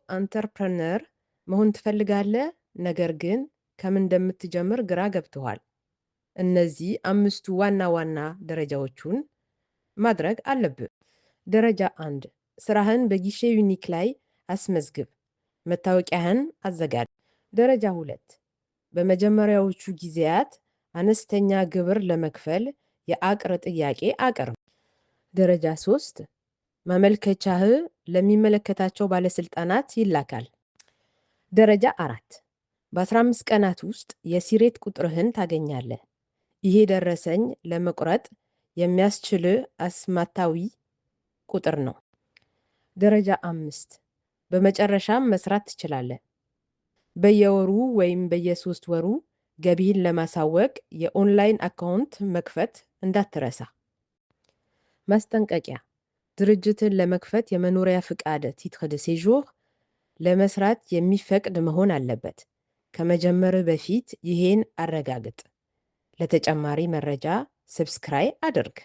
አንተርፕረነር መሆን ትፈልጋለህ? ነገር ግን ከምን እንደምትጀምር ግራ ገብቶሃል። እነዚህ አምስቱ ዋና ዋና ደረጃዎቹን ማድረግ አለብህ። ደረጃ 1 ስራህን በጊሼ ዩኒክ ላይ አስመዝግብ። መታወቂያህን አዘጋጅ። ደረጃ 2 በመጀመሪያዎቹ ጊዜያት አነስተኛ ግብር ለመክፈል የአቅር ጥያቄ አቅርብ። ደረጃ 3 ማመልከቻህ ለሚመለከታቸው ባለስልጣናት ይላካል። ደረጃ 4 በ15 ቀናት ውስጥ የሲሬት ቁጥርህን ታገኛለህ። ይሄ ደረሰኝ ለመቁረጥ የሚያስችል አስማታዊ ቁጥር ነው። ደረጃ 5 በመጨረሻም መስራት ትችላለህ። በየወሩ ወይም በየሶስት ወሩ ገቢህን ለማሳወቅ የኦንላይን አካውንት መክፈት እንዳትረሳ። ማስጠንቀቂያ ድርጅትን ለመክፈት የመኖሪያ ፍቃድ ቲትር ደ ሴጆር ለመስራት የሚፈቅድ መሆን አለበት። ከመጀመርህ በፊት ይሄን አረጋግጥ። ለተጨማሪ መረጃ ሰብስክራይብ አድርግ።